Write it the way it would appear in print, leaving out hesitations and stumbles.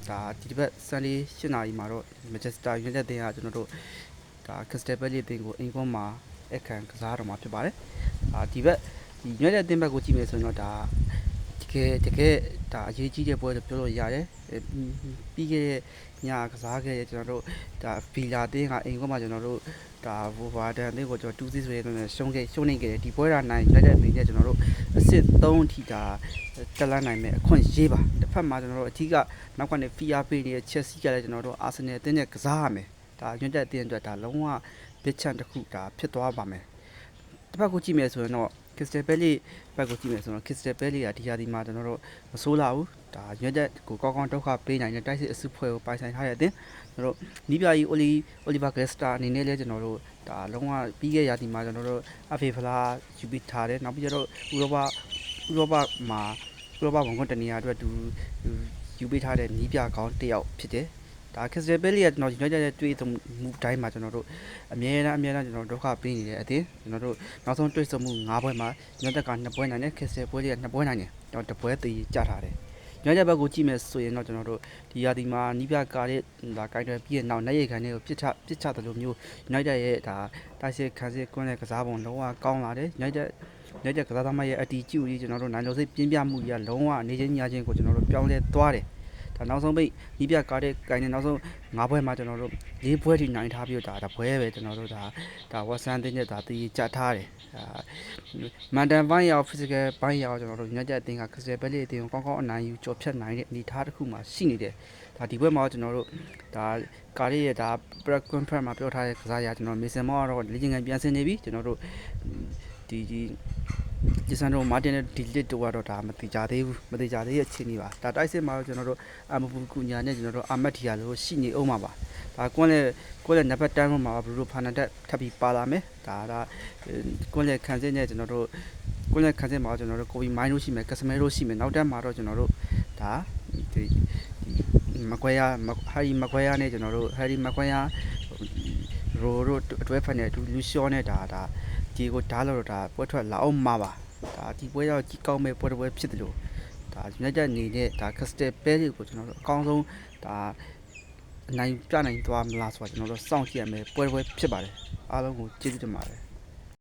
ဒါဒီတစ်ပတ်ဆန်လေး8နာရီမှာတော့ Manchester United တင်ကကျွန်တော်တို့ဒါ Crystal Palace တင်ကိုအင်ကွန်မှာအခမ်းကစားတော့မှာဖြစ်ပါတယ်ဒီဘက်ဒီ United တင်ဘက်ကိုကြည့်မယ်ဆိုရင်တော့ဒါတကယ်ဒါအရေးကြီးတဲ့ပွဲလို့ပြောလို့ရတယ်ပြီးခဲ့တဲ့ညကစားခဲ့တဲ့ကျွန်တော်တို့ဒါ Villa တင်ကအင်ကွန်မှာကျွန်တော်တို့ဒါ Wolverhampton တင်ကိုကျွန်တော်2-0ဆိုရဲရှုံးနေခဲ့တယ်ဒီပွဲတာနိုင် United အနေနဲ့ကျွန်တော်တို့အဆင့်3အထိဒါတက်လန်းနိုင်မယ်အခွင့်ရေးပါတစ်ဖက်မှာကျွန်တော်တို့အထီးကနောက်ကနေ FIA ပေးနေတဲ့ Chelsea ကလည်းကျွန်တော်တို့ Arsenal အသင်းနဲ့ကစားရမယ်ဒါ United အသင်းအတွက်ဒါလုံးဝ big chance တစ်ခုဒါဖြစ်သွားပါမယ်တစ်ဖက်ကိုကြည့်မယ်ဆိုရင်တော့ Crystal Palace ဘက်ကိုကြည့်မယ်ဆိုတော့ Crystal Palace ကဒီဟာဒီမှာကျွန်တော်တို့မဆိုးလာဘူးဒါ United ကိုကောင်းကောင်းဒုက္ခပေးနိုင်တဲ့တိုက်စစ်အစုဖွဲ့ကိုပိုင်ဆိုင်ထားတဲ့အသင်းကျွန်တော်တို့နီးပြကြီး Oliver Glasner အနေနဲ့လည်းကျွန်တော်တို့ဒါလုံးဝပြီးခဲ့ရာဒီမှာကျွန်တော်တို့ FA ဖလားယူပြီးထားတယ်နောက်ပြီးတော့ဥရောပဝန်ခွင့်တနေရာအတွက်သူယူပေးထားတဲ့နီးပြကောင်းတစ်ယောက်ဖြစ်တယ်ဒါ Crystal Palace ကကျွန်တော် United ရဲ့တွေ့ဆုံမှုတိုင်းမှာကျွန်တော်တို့အမြဲတမ်းကျွန်တော်ဒုက္ခပေးနေတဲ့အသင်းကျွန်တော်တို့နောက်ဆုံးတွေ့ဆုံမှု9ပွဲမှာ United က2ပွဲနိုင်တယ် Crystal Palace က2ပွဲနိုင်တယ်ကျွန်တော်2ပွဲသေးကြထားတယ်United ဘက်ကိုကြည့်မယ်ဆိုရင်တော့ကျွန်တော်တို့ဒီရာသီမှာနီးပြကားတဲ့ဒါကိုင်းတွယ်ပြီးတဲ့နောက်နိုင်ရခံတွေကိုပစ်ချတယ်လို့မျိုး United ရဲ့ဒါတိုက်စစ်ခံစစ်ကွင်းတဲ့ကစားပုံလုံးဝကောင်းလာတယ် United ကစားသမားရဲ့အတီကျူကြီးကျွန်တော်တို့နိုင်လို့စိတ်ပြင်းပြမှုကြီးကလုံးဝနေချင်းညချင်းကိုကျွန်တော်တို့ပြောင်းလဲသွားတယ်ဒါနောက်ဆုံးပိတ်နီးပြကားတဲ့ကိုင်းတဲ့နောက်ဆုံး9ပွဲမှာကျွန်တော်တို့4ပွဲထိနိုင်ထားပြီးတော့ဒါပွဲပဲကျွန်တော်တို့ဒါဝက်ဆန်တင်းနဲ့ဒါတည်ကြထားတယ်မန်တန်ပိုင်းရောက် physical ပိုင်းရောက်ကျွန်တော်တို့ United အသင်းက Crystal Palace အသင်းကိုကောင်းကောင်းအနိုင်ယူကြော်ဖြတ်နိုင်တဲ့အနေအထားတစ်ခုမှရှိနေတယ်ဒါဒီဘက်မှာကျွန်တော်တို့ဒါကာရီရဲ့ဒါ press conference မှာပြောထားတဲ့ကစားရကျွန်တော် Mason Mount ကတော့လေ့ကျင့်ခန်းပြန်ဆင်းနေပြီကျွန်တော်တို့ဒီစန်တို့မာတင်နဲ့ဒီလစ်တို့ကတော့ဒါမတိကြသေးဘူးမတိကြသေးရဲ့အခြေအနေပါဒါတိုက်စစ်မှာတော့ကျွန်တော်တို့အမပူကူညာနဲ့ကျွန်တော်တို့အာမတ်တီယာလို့ရှိနေအောင်ပါဒါကွန်းလေနံပါတ်10မှာဘရူဖာနန်တက်ထပ်ပြီးပါလာမယ်ဒါကွန်းလေခန်းစစ်နဲ့ကျွန်တော်တို့ကွန်းလေခန်းစစ်မှာကျွန်တော်တို့ကိုဘီမိုင်းလို့ရှိမယ်ကစမဲလို့ရှိမယ်နောက်တက်မှာတော့ကျွန်တော်တို့ဒါမကွဲရဟာရီမကွဲရနဲ့ကျွန်တော်တို့ဟာရီမကွဲရရိုအတွဲဖက်နဲ့လူရှောနဲ့ဒါဒီကိုဓာတ်လို့ဒါပွဲထွက်လာအောင်မှာပါဒါဒီပွဲရောက်ကြီးကောင်းမဲ့ပွဲဖြစ်တယ်လို့ဒါ United အနေနဲ့ဒါ Crystal Palace ကိုကျွန်တော်တို့အကောင်းဆုံးဒါအနိုင်ပြနိုင်သွားမလားဆိုတော့ကျွန်တော်တို့စောင့်ကြည့်ရမယ်ပွဲဖြစ်ပါတယ်အားလုံးကိုကျေးဇူးတင်ပါတယ်